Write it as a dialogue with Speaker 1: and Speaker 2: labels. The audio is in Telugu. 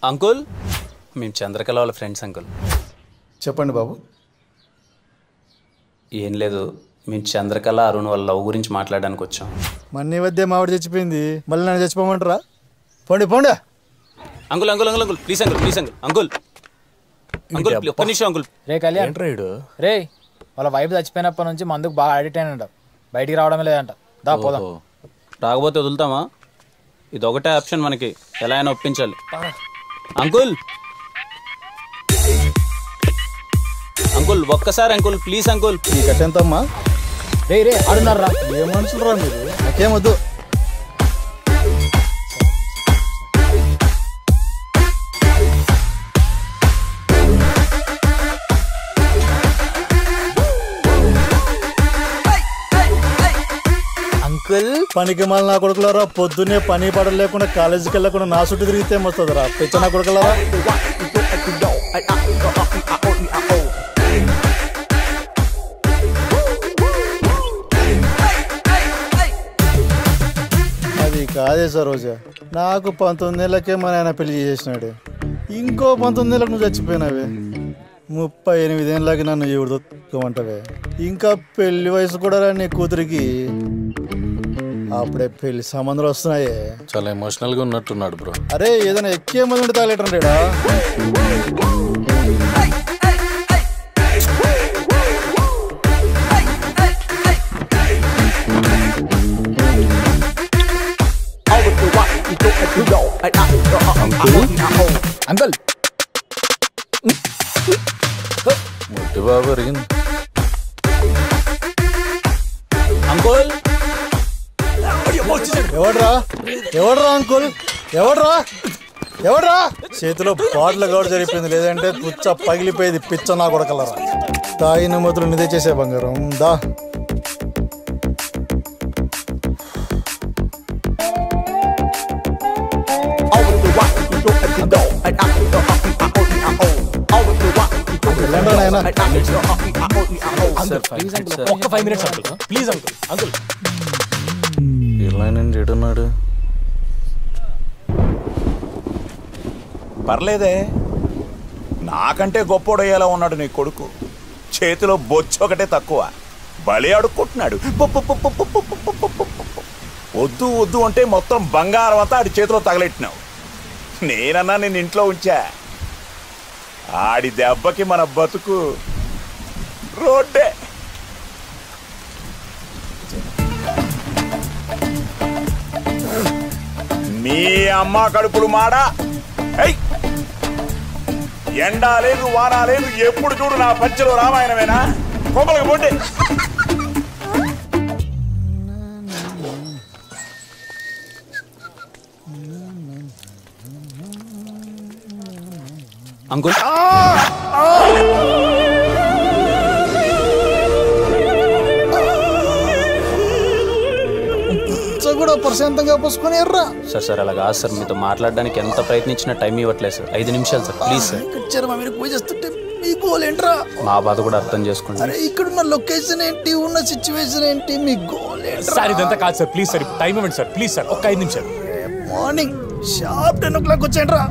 Speaker 1: అంకుల్ మేము చంద్రకళ వాళ్ళ ఫ్రెండ్స్ అంకుల్.
Speaker 2: చెప్పండి బాబు.
Speaker 1: ఏం లేదు, మేము చంద్రకళ అరుణ్ వాళ్ళ లవ్ గురించి మాట్లాడడానికి వచ్చాం.
Speaker 2: మన్నీ వద్దే మావిడ చచ్చిపోయింది, మళ్ళీ నన్ను చచ్చిపోమంటారా? పోండి పోండి.
Speaker 1: Uncle uncle uncle uncle please uncle please uncle uncle uncle ఒక్క నిమిషం అంకుల్.
Speaker 3: రే కళ్యాణ్ రే, వాళ్ళ వైఫ్ చచ్చిపోయినప్పటి నుంచి మందుకు బాగా అడిక్ట్ అయినంట, బయటికి రావడమే లేదంట. దా పోదాం.
Speaker 1: రాకపోతే వదులుతామా? ఇది ఒకటే ఆప్షన్ మనకి, ఎలా అయినా ఒప్పించాలి. అంకుల్ అంకుల్ ఒక్కసారి అంకుల్ ప్లీజ్ అంకుల్.
Speaker 2: ఈ కట్టెంతమ్మా?
Speaker 3: రే రే ఆడున్నారా?
Speaker 2: ఏ మనుషులు రా మీరు, నాకేమొద్దు.
Speaker 3: అంకుల్
Speaker 2: పనికి మళ్ళీ నా కొడుకులారా, పొద్దున్నే పని పడలు లేకుండా కాలేజీకి వెళ్ళకుండా నా చుట్టూ తిరిగితే ఏమొస్తుందిరా పిచ్చ నా కొడుకులారా. అది కాదే సార్ రోజా, నాకు 19 ఏళ్ళకే మా నాయన పెళ్లి చేసినాడు, ఇంకో 19 ఏళ్ళకి నువ్వు చచ్చిపోయినావే, 38 ఏళ్ళకి నన్ను ఎవరిదోమంటావే, ఇంకా పెళ్లి వయసు కూడా నీ కూతురికి. అప్పుడే పెళ్లి సంబంధాలు వస్తున్నాయే.
Speaker 4: చాలా ఎమోషనల్ గా ఉన్నట్టున్నాడు బ్రో.
Speaker 2: అరే ఏదైనా ఎక్కే మంది ఉంటే తాగలేటంటాడా?
Speaker 3: అంకుల్
Speaker 4: ముట్టి బాబు అరిగింది.
Speaker 1: అంకుల్
Speaker 2: ఎవడ్రా ఎవడ్రా అంకుల్, ఎవడ్రా ఎవడ్రా? చేతిలో బాటిల్ గౌడ జరిగిపోయింది, లేదంటే పుచ్చ పగిలిపోయేది పిచ్చ నా కొడకలరా. తాగిన మొదలు నిదే చేసే బంగారం దా.
Speaker 3: ఒక్క 5 minutes uncle please uncle. Uncle
Speaker 4: ఇలా నేను ఏడున్నాడు.
Speaker 5: పర్లేదే, నాకంటే గొప్పోడయ్యేలా ఉన్నాడు నీ కొడుకు. చేతిలో బొచ్చు ఒకటే తక్కువ, బలి అడుక్కుంటున్నాడు. వద్దు వద్దు అంటే మొత్తం బంగారం అంతా ఆడి చేతిలో తగలెట్టినావు. నేనన్నా నేను ఇంట్లో ఉంచా, ఆడి దెబ్బకి మన బతుకు రోడ్డే. మీ అమ్మ కడుపులు మాడా, ఎండా లేదు వానా లేదు, ఎప్పుడు చూడు నా పంచలో రామాయణమేనా? కోపలకి పోండి.
Speaker 1: అంకుల్
Speaker 2: కూడా ప్రశాంతంగా పోసుకొని ఎర్రా.
Speaker 1: సార్ సార్ అలా కాదు సార్, మీతో మాట్లాడడానికి ఎంత ప్రయత్నించినా టైం ఇవ్వట్లేదు సార్. 5 నిమిషాలు sir please sir.
Speaker 2: Me goal ఏంట్రా?
Speaker 1: మా బాధ కూడా అర్థం చేసుకోండి.
Speaker 2: అరే ఇక్కడున్న లొకేషన్ ఏంటి, ఉన్న సిచ్యువేషన్ ఏంటి, మీ గోల్ ఏంట్రా?
Speaker 6: సార్ ఇదంతా కాదు సార్, ప్లీజ్ సార్ టైం ఇవ్వండి సార్, ప్లీజ్ సార్ ఒక్క 5 నిమిషాలు.
Speaker 2: Morning sharp 10 o'clock వచ్చేయండిరా.